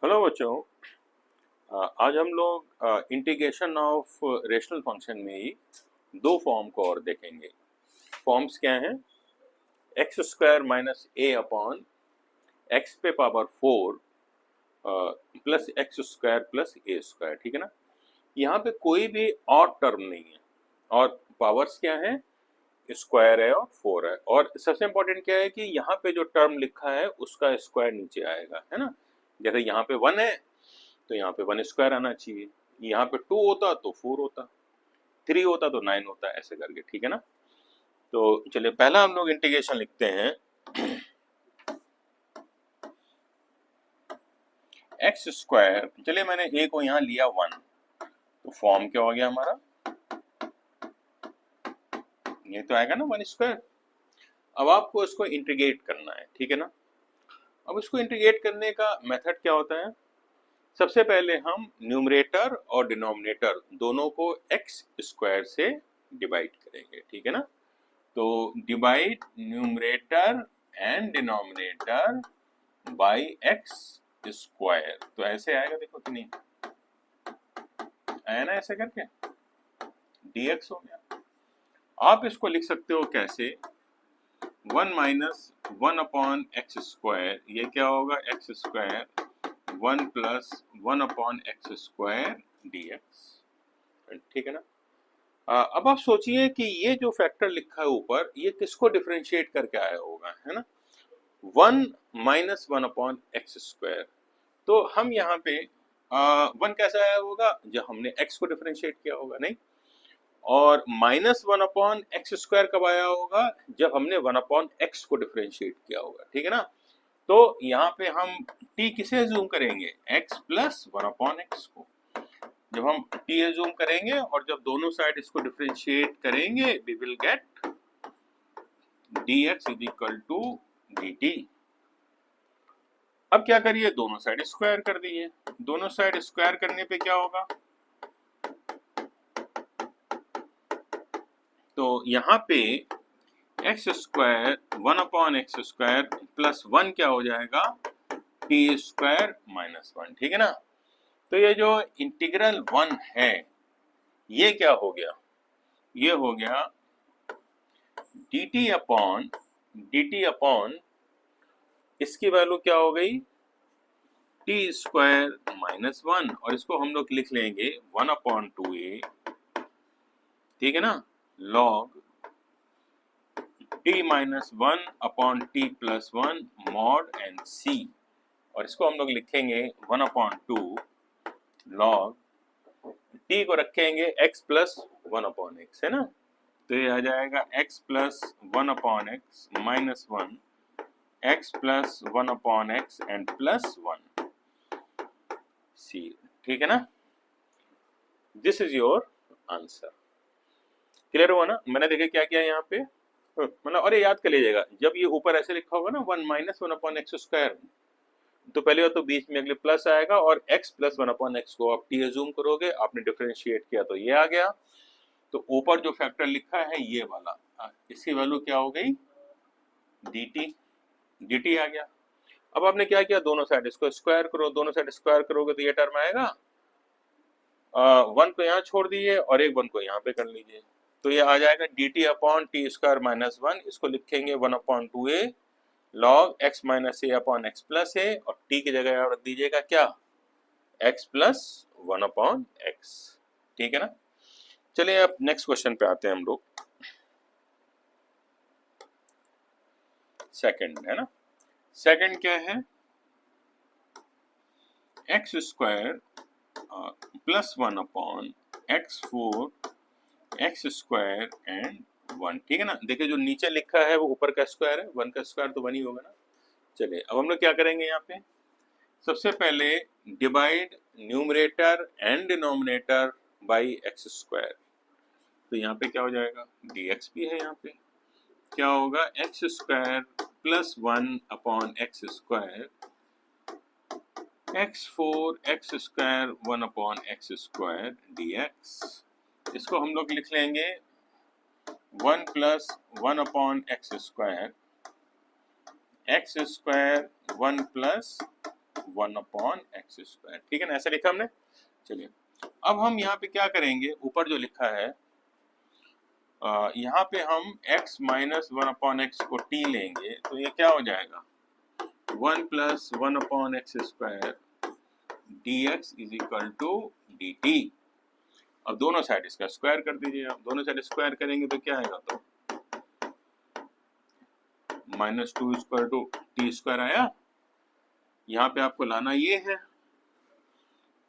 Hello बच्चों। आज हम लोग इंटीग्रेशन ऑफ रेशनल फंक्शन में ही दो फॉर्म को और देखेंगे। फॉर्म्स क्या हैं? X square minus A upon X पे power 4 plus X square plus A square. ठीक है ना। यहाँ पे कोई भी और टर्म नहीं है और पावर्स क्या है? स्क्वायर है और 4 है। और सबसे इम्पोर्टेंट क्या है कि यहाँ पे जो टर्म लिखा है उसका स्क्वायर नीचे आएगा, है ना। जैसे यहाँ पे 1 है तो यहाँ पे 1 स्क्वायर आना चाहिए। यहाँ पे 2 होता तो 4 होता, 3 होता तो 9 होता, ऐसे करके। ठीक है ना। तो चलिए पहला हम लोग इंटीग्रेशन लिखते हैं। एक्स स्क्वायर, चलिए मैंने ए को यहाँ लिया 1, तो फॉर्म क्या हो गया हमारा? ये तो आएगा ना 1 स्क्वायर। अब आपको इसको इंटीग्रेट करना है, ठीक है ना। अब इसको इंटीग्रेट करने का मेथड क्या होता है? सबसे पहले हम न्यूमरेटर और डिनोमिनेटर दोनों को एक्स स्क्वायर से डिवाइड करेंगे, ठीक है ना। तो divide numerator and denominator by x square, तो ऐसे आएगा, देखो कि नहीं आया ना, ऐसे करके dx हो गया। आप इसको लिख सकते हो कैसे? 1 माइनस 1 अपॉन एक्स स्क्वायर, ये क्या होगा? X square 1 plus 1 upon x square dx, ठीक है ना। अब आप सोचिए कि ये जो फैक्टर लिखा है ऊपर, ये किसको डिफरेंशिएट करके आया होगा, है ना। 1 माइनस 1 अपॉन एक्स स्क्वायर, तो हम यहाँ पे 1 कैसा आया होगा? जब हमने x को डिफरेंशिएट किया होगा, नहीं। और माइनस 1 अपॉन एक्स स्क्वायर कब आया होगा? जब हमने 1 अपॉन एक्स को डिफरेंशिएट किया होगा, ठीक है ना। तो यहाँ पे हम t किसे जूम करेंगे? x प्लस 1 अपॉन एक्स को। जब हम t एज्यूम करेंगे और जब दोनों साइड इसको डिफरेंशिएट करेंगे, we will get dx is equal to dt। अब क्या करिए? दोनों साइड स्क्वायर कर दिए। दोनों साइड स्क्वायर करने पे क्या होगा? तो यहाँ पे x square 1 upon x square plus 1 क्या हो जाएगा? टी स्क्वायर माइनस 1, ठीक है ना। तो ये जो इंटीग्रल 1 है, ये क्या हो गया? ये हो गया dt अपॉन इसकी वैल्यू क्या हो गई? टी स्क्वायर माइनस 1, और इसको हम लोग लिख लेंगे 1 अपॉन 2a, ठीक है ना, log t minus 1 upon t plus 1 mod and c, और इसको हम लोग लिखेंगे 1 अपॉन 2 लॉग टी को रखेंगे x प्लस 1 अपॉन एक्स, है ना। तो ये आ जाएगा x plus 1 upon x minus 1, x plus 1 upon x and plus 1 सी, ठीक है ना। This is your answer. Clear हुआ ना? मैंने देखे क्या किया यहाँ पे, मतलब, और ये याद कर लीजिएगा, जब ये ऊपर ऐसे लिखा होगा ना 1 माइनस 1 अपॉन एक्स स्क्वायर, तो पहले तो बीच में अगले प्लस आएगा और x प्लस 1 अपॉन एक्स को आप t एज्यूम करोगे, आपने डिफरेंशिएट किया तो ये आ गया। तो ऊपर जो फैक्टर लिखा है ये वाला, इसकी वैल्यू क्या हो गई? dt आ गया। अब आपने क्या किया? दोनों साइड इसको स्क्वायर करो, दोनों साइड स्क्वायर करोगे तो ये टर्म आएगा। 1 को यहाँ छोड़ दीजिए और एक 1 को यहाँ पे कर लीजिए, तो ये आ जाएगा dt upon T square minus 1, इसको लिखेंगे 1 upon 2a log x minus A upon X plus A, और t की जगह रख दीजिएगा क्या? x प्लस 1 अपॉन एक्स, ठीक है ना। चलिए अब नेक्स्ट क्वेश्चन पे आते हैं हम लोग। सेकंड है ना। सेकंड क्या है? X square plus 1 upon x 4 x square and 1, ठीक है ना। देखिए जो नीचे लिखा है वो ऊपर का स्क्वायर है, 1 का स्क्वायर तो 1 ही होगा ना। चलिए अब हम लोग क्या करेंगे? यहाँ पे सबसे पहले divide numerator and denominator by x square, तो यहाँ पे क्या हो जाएगा? dx भी है, यहाँ पे क्या होगा? X square plus 1 upon x square x 4 x square 1 upon x square dx, इसको हम लोग लिख लेंगे 1 plus 1 upon x square 1 plus 1 upon x square. ठीक है ना, ऐसा लिखा हमने। चलिए अब हम यहाँ पे क्या करेंगे, ऊपर जो लिखा है यहाँ पे हम x माइनस 1 अपॉन एक्स को t लेंगे तो ये क्या हो जाएगा 1 plus 1 upon x square dx is equal to dt। अब दोनों साइड इसका स्क्वायर कर दीजिए, आप दोनों साइड स्क्वायर करेंगे तो क्या आएगा, तो -2 स्क्वायर टू टी स्क्वायर आया। यहाँ पे आपको लाना ये है,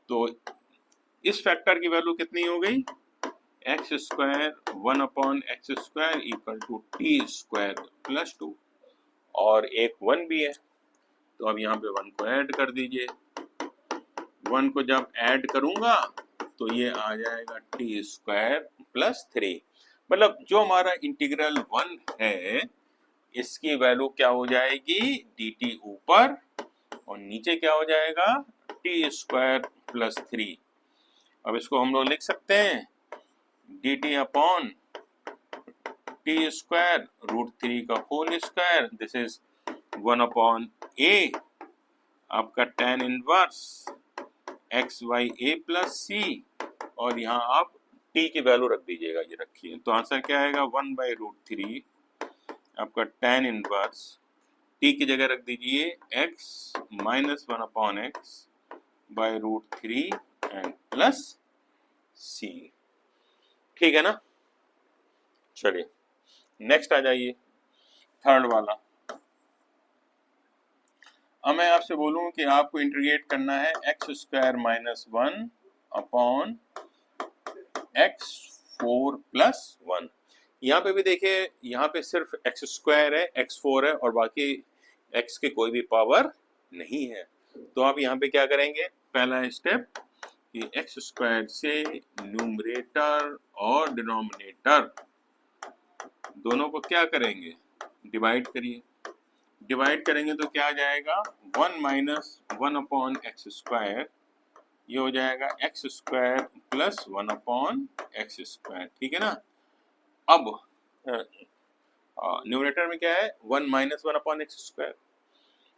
तो इस फैक्टर की वैल्यू कितनी हो गई, x square 1 upon x square equal to t square plus 2, और एक 1 भी है तो अब यहाँ पे 1 को ऐड कर दीजिए। 1 को जब ऐड करूंगा तो ये आ जाएगा टी स्क्वायर प्लस 3, मतलब जो हमारा इंटीग्रल 1 है इसकी वैल्यू क्या हो जाएगी dt ऊपर और नीचे क्या हो जाएगा टी स्क्वायर प्लस 3। अब इसको हम लोग लिख सकते हैं dt upon T square root 3 का whole square, this is 1 upon a आपका tan inverse x by a plus c, और यहाँ आप t की वैल्यू रख दीजिएगा, ये रखिए तो आंसर क्या आएगा 1/√3 आपका tan इनवर्स t की जगह रख दीजिए x minus 1 upon x by √3 and plus c। ठीक है ना। चलिए नेक्स्ट आ जाइए, थर्ड वाला। अब मैं आपसे बोलूं कि आपको इंटीग्रेट करना है x square minus 1 upon x 4 plus 1। यहाँ पे भी देखिए, यहाँ पे सिर्फ एक्स स्क्वायर है, एक्स 4 है और बाकी एक्स के कोई भी पावर नहीं है। तो आप यहाँ पे क्या करेंगे, पहला स्टेप कि एक्स स्क्वायर से न्यूमरेटर और डिनोमिनेटर दोनों को क्या करेंगे, डिवाइड करिए। डिवाइड करेंगे तो क्या आ जाएगा 1 माइनस 1 अपॉन एक्स स्क्वायर, ये हो जाएगा x square plus 1 upon x square. ठीक है ना। अब न्यूमरेटर में क्या है 1 माइनस 1 अपॉन एक्स स्क्वायर,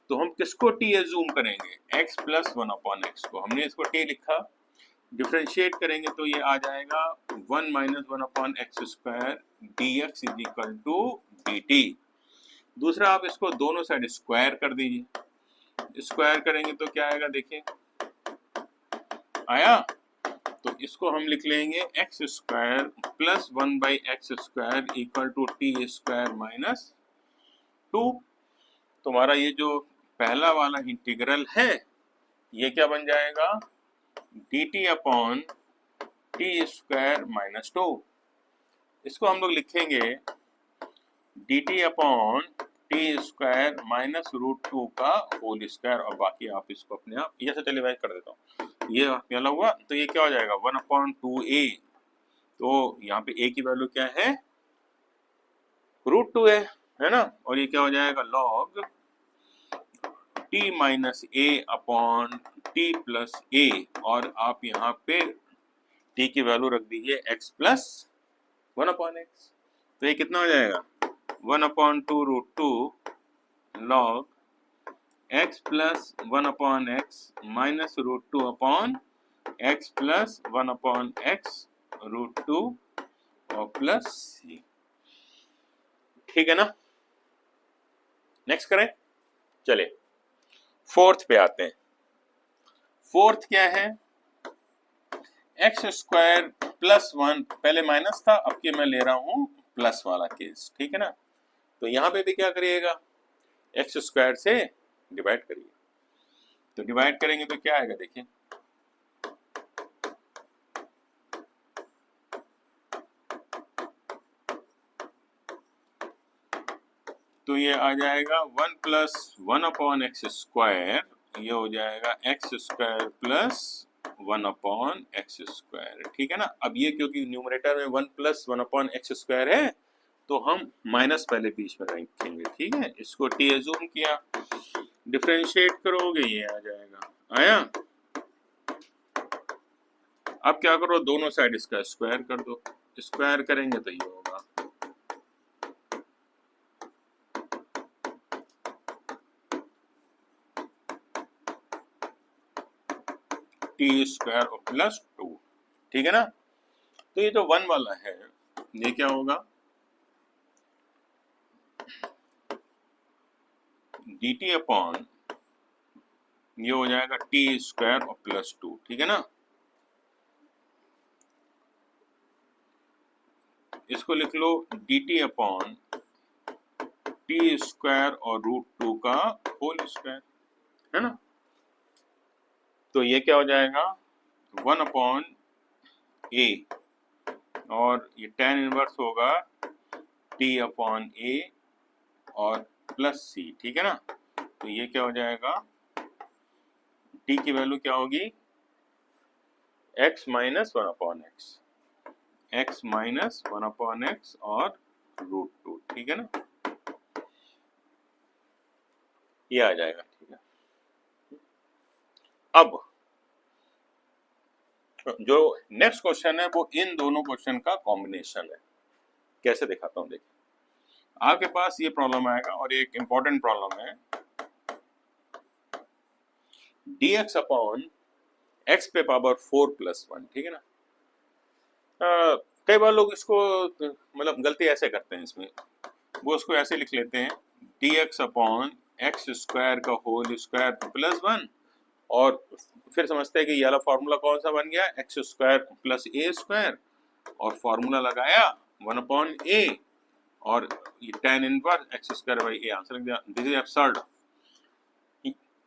तो हम किसको t एज्यूम करेंगे, x प्लस 1 अपॉन एक्स को, हमने इसको t लिखा। डिफरेंशिएट करेंगे तो ये आ जाएगा 1 minus 1 upon x square dx is equal to dt। दूसरा आप इसको दोनों साइड स्क्वायर कर दीजिए, स्क्वायर करेंगे तो क्या आएगा, देखिए आया। तो इसको हम लिख लेंगे x square plus 1 by x square equal to t square minus 2। तुम्हारा ये जो पहला वाला इंटीग्रल है ये क्या बन जाएगा dt upon T square minus 2। इसको हम लोग लिखेंगे dt upon T square minus √2 का होल स्क्वायर, और बाकी आप इसको अपने आप ये से टेलीवाइज कर देता हूँ, ये वाला हुआ तो ये क्या हो जाएगा 1/2a। तो यहाँ पे a की वैल्यू क्या है √2 है ना, और ये क्या हो जाएगा log t minus a upon t plus a, और आप यहाँ पे t की वैल्यू रख दीजिए x प्लस 1 अपॉन एक्स, तो ये कितना हो जाएगा 1/2 log x plus 1 upon x minus √2 upon x plus 1 upon x √2 और प्लस c। ठीक है ना। नेक्स्ट करें, चलिए फोर्थ पे आते हैं। फोर्थ क्या है एक्स स्क्वायर प्लस 1, पहले माइनस था अब के मैं ले रहा हूं प्लस वाला केस। ठीक है ना। तो यहाँ पे भी क्या करिएगा एक्स स्क्वायर से डिवाइड करिए, तो डिवाइड करेंगे तो क्या आएगा, देखिए तो ये आ जाएगा 1 प्लस 1 अपॉन एक्स स्क्वायर, ये हो जाएगा x square plus 1 upon x square. ठीक है ना। अब ये क्योंकि न्यूमरेटर में 1 प्लस 1 अपॉन एक्स स्क्वायर है तो हम माइनस पहले बीच में रखेंगे। ठीक है, इसको टी एज्यूम किया, डिफरेंशिएट करोगे ये आ जाएगा, आया। अब क्या करो दोनों साइड इसका स्क्वायर कर दो, स्क्वायर करेंगे तो ये होगा टी स्क्वायर और प्लस 2, ठीक है ना। तो ये जो 1 वाला है ये क्या होगा, dt अपॉन ये हो जाएगा टी स्क्वायर और प्लस 2, ठीक है ना। इसको लिख लो dt अपॉन टी स्क्वायर और √2 का होल स्क्वायर, है ना। तो ये क्या हो जाएगा 1 अपॉन a और ये tan इनवर्स होगा t अपॉन a और प्लस c, ठीक है ना। तो ये क्या हो जाएगा, t की वैल्यू क्या होगी x minus 1 upon x minus 1 upon x और √2, ठीक है ना। ये आ जाएगा, ठीक है। अब जो नेक्स्ट क्वेश्चन है वो इन दोनों क्वेश्चन का कॉम्बिनेशन है। कैसे दिखाता हूं, देखिए आपके पास ये प्रॉब्लम आएगा और ये एक इंपॉर्टेंट प्रॉब्लम है, dx अपॉन x पे पावर 4 प्लस 1, ठीक है ना। कई बार लोग इसको मतलब गलती ऐसे करते हैं, इसमें वो उसको ऐसे लिख लेते हैं dx अपॉन एक्स स्क्वायर का होल स्क्वायर प्लस 1 और फिर समझते हैं कि ये वाला फॉर्मूला कौन सा बन गया, X square plus A square और फॉर्मूला लगाया 1 अपॉन ए और ये tan inverse X square by A, answer लग गया। This is absurd.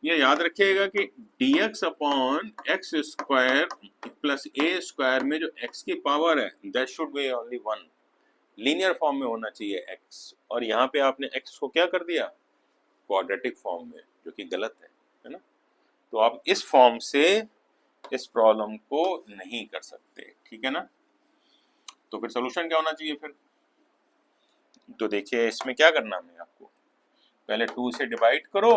ये याद रखिएगा कि dx upon x square plus A square में जो x की पावर है that should be only 1, linear form में होना चाहिए x, और यहाँ पे आपने x को क्या कर दिया क्वाड्रेटिक फॉर्म में, जो कि गलत है ना। तो आप इस फॉर्म से इस प्रॉब्लम को नहीं कर सकते, ठीक है ना। तो फिर सोल्यूशन क्या होना चाहिए फिर, तो देखिए इसमें क्या करना है आपको, पहले 2 से डिवाइड करो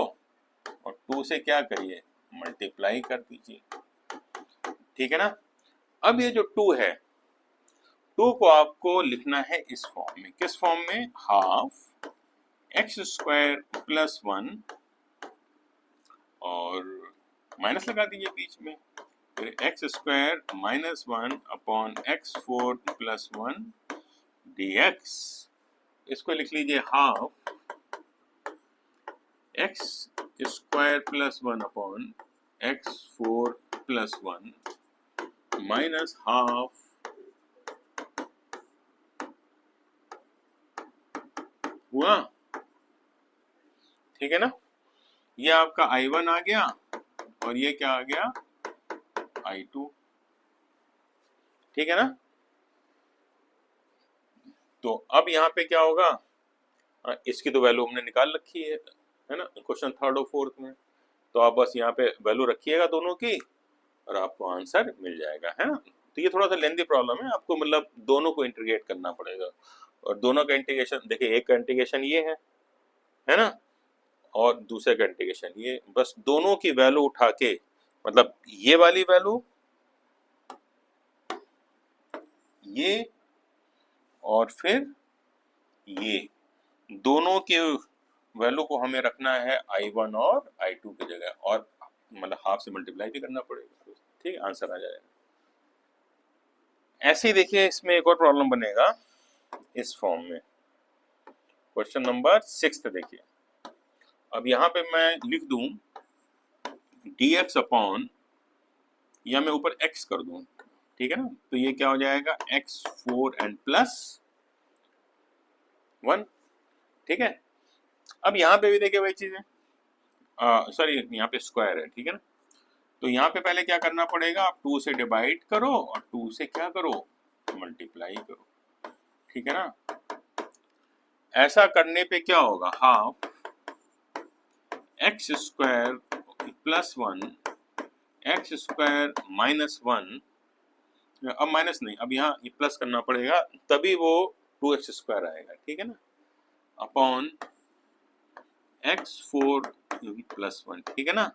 और 2 से क्या करिए मल्टीप्लाई कर दीजिए, ठीक है ना। अब ये जो 2 है 2 को आपको लिखना है इस फॉर्म में, किस फॉर्म में, हाफ एक्स स्क्वायर प्लस 1 और माइनस लगा दीजिए बीच में, फिर x square minus 1 upon x4 plus 1 dx। इसको लिख लीजिए half x square plus 1 upon x4 plus 1 minus half हुआ, ठीक है ना। ये आपका I1 आ गया और ये क्या आ गया I2, ठीक है ना। तो अब यहाँ पे क्या होगा, इसकी तो वैल्यू हमने निकाल रखी है ना, क्वेश्चन 3rd और 4th में। तो आप बस यहाँ पे वैल्यू रखिएगा दोनों की और आपको आंसर मिल जाएगा, है ना। तो ये थोड़ा सा लेंथी प्रॉब्लम है, आपको मतलब दोनों को इंटीग्रेट करना पड़ेगा और दोनों का इंटीग्रेशन देखिए, एक का इंटीग्रेशन ये है ना, और दूसरे का इंटीग्रेशन ये, बस दोनों की वैल्यू उठा के मतलब ये वाली वैल्यू ये और फिर ये दोनों के वैल्यू को हमें रखना है I1 और I2 की जगह, और मतलब हाफ से मल्टीप्लाई भी करना पड़ेगा, ठीक है, आंसर आ जाएगा। ऐसे ही देखिए इसमें एक और प्रॉब्लम बनेगा इस फॉर्म में, क्वेश्चन नंबर 6 देखिए। अब यहाँ पे मैं लिख दूं dx अपॉन या मैं ऊपर x कर दूं, ठीक है ना। तो ये क्या हो जाएगा x4 एंड प्लस 1, ठीक है। अब यहाँ पे भी देखिए वही चीज है, सॉरी यहाँ पे स्क्वायर है, ठीक है ना। तो यहाँ पे पहले क्या करना पड़ेगा, आप 2 से डिवाइड करो और 2 से क्या करो मल्टीप्लाई करो, ठीक है ना। ऐसा करने पे क्या होगा, half x square plus 1 x square minus 1, अब माइनस नहीं, अब यहाँ ये प्लस करना पड़ेगा तभी वो 2x स्क्वायर आएगा, ठीक है ना, अपॉन x4 प्लस 1, ठीक है ना।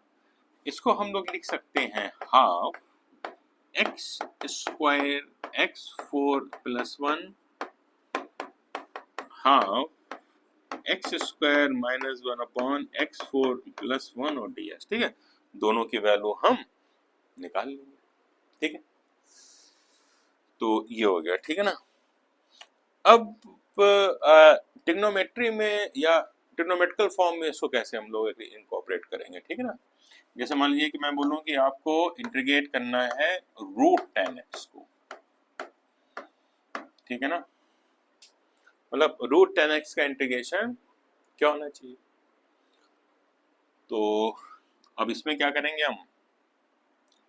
इसको हम लोग लिख सकते हैं half x square x4 plus 1 half x square minus 1 upon x4 plus 1 और ds, ठीक है। दोनों की वैल्यू हम निकाल लेंगे, ठीक है। तो ये हो गया, ठीक है ना। अब ट्रिग्नोमेट्री में या ट्रिग्नोमेट्रिकल फॉर्म में इसको कैसे हम लोग इनकॉर्पोरेट करेंगे, ठीक है ना। जैसे मान लीजिए कि मैं बोलूं कि आपको इंटीग्रेट करना है √10x को, ठीक है ना। मतलब √10x का इंटीग्रेशन क्या होना चाहिए। तो अब इसमें क्या करेंगे हम,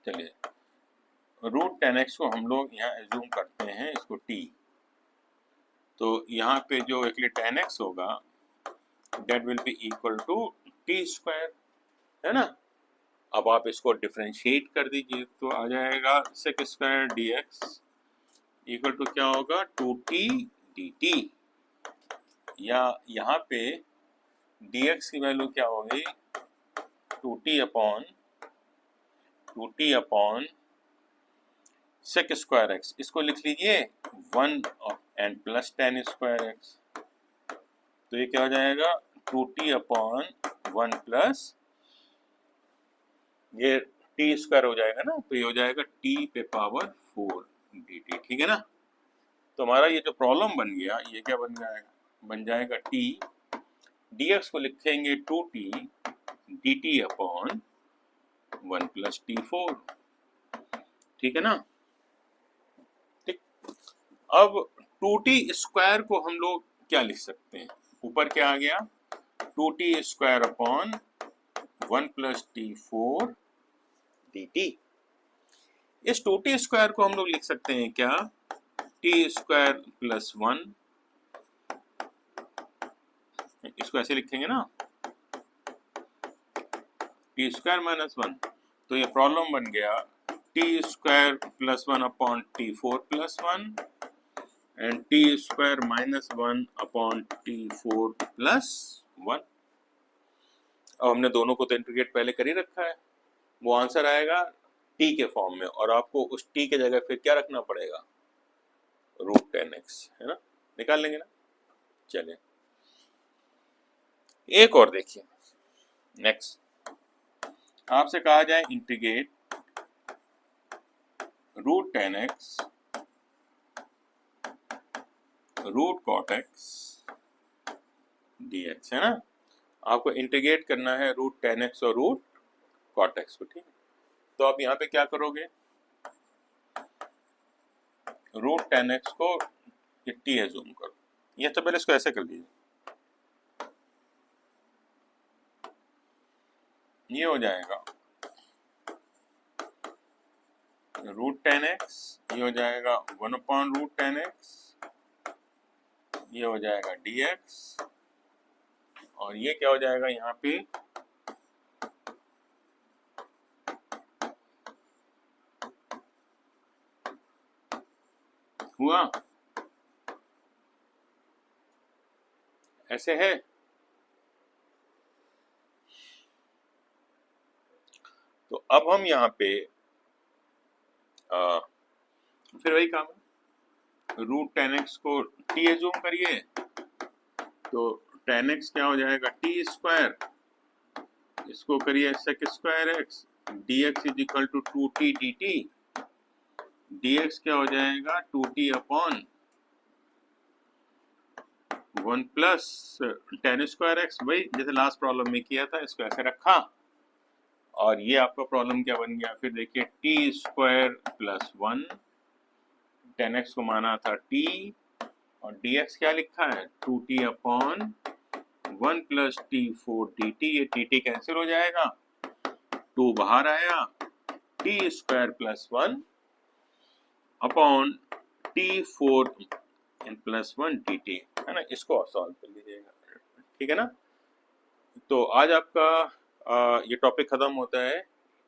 चलिए √10x को हम लोग यहाँ एज्यूम करते हैं इसको t। तो यहाँ पे जो एक्चुअली 10x होगा that will be equal to t², है ना। अब आप इसको डिफरेंशिएट कर दीजिए तो आ जाएगा sec² dx इक्वल टू क्या होगा 2t dt, या यहाँ पे dx की वैल्यू क्या होगी 2t अपॉन sec² x, इसको लिख लीजिए 1 एंड प्लस 10² x। तो ये क्या हो जाएगा 2t अपॉन 1 प्लस ये t² हो जाएगा ना, तो ये हो जाएगा t पे पावर 4 dt, ठीक है ना। तो हमारा ये जो प्रॉब्लम बन गया ये क्या बन जाएगा t, dx को लिखेंगे 2t dt upon 1 plus t4, ठीक है ना। ठीक, अब 2t² को हम लोग क्या लिख सकते हैं, ऊपर क्या आ गया 2t² upon 1 plus t4 dt। इस 2t² को हम लोग लिख सकते हैं क्या t² प्लस 1, इसको ऐसे लिखेंगे ना t² माइनस 1। तो ये प्रॉब्लम बन गया t² plus 1 upon t4 plus 1 and t² minus 1 upon t4 plus 1। अब हमने दोनों को तो इंटीग्रेट पहले कर ही रखा है, वो आंसर आएगा t के फॉर्म में, और आपको उस t के जगह फिर क्या रखना पड़ेगा √10x, है ना। निकाल लेंगे ना। चलिए एक और देखिए, नेक्स्ट आपसे कहा जाए integrate √10x √cot x dx, है ना। आपको इंटीग्रेट करना है √10x और √cot x को, ठीक है। तो आप यहाँ पे क्या करोगे √10x को t एज्यूम करो, ये तो पहले इसको ऐसे कर लीजिए, ये हो जाएगा √10x, ये हो जाएगा 1 अपॉन √10x, ये हो जाएगा dx, और ये क्या हो जाएगा यहाँ पे हुआ ऐसे है। तो अब हम यहाँ पे फिर वही काम है, √10x को t एज्यूम करिए, तो 10x क्या हो जाएगा t², इसको करिए sec² x dx is equal to 2t dt, dx क्या हो जाएगा 2t अपॉन 1 प्लस 10² x, वही जैसे लास्ट प्रॉब्लम में किया था, इसको ऐसे रखा, और ये आपका प्रॉब्लम क्या बन गया फिर देखिए t² प्लस 1, 10x को माना था t, और dx क्या लिखा है 2t upon 1 plus t4 dt, ये dt कैंसिल हो जाएगा, 2 बाहर आया, t² plus 1 upon t4 plus 1 dt, है ना। इसको सॉल्व कर लीजिएगा, ठीक है ना। तो आज आपका ये टॉपिक खत्म होता है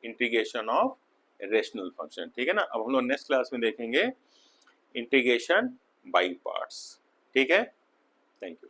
इंटीग्रेशन ऑफ रेशनल फंक्शन, ठीक है ना। अब हम लोग नेक्स्ट क्लास में देखेंगे इंटीग्रेशन बाय पार्ट्स, ठीक है। Thank you.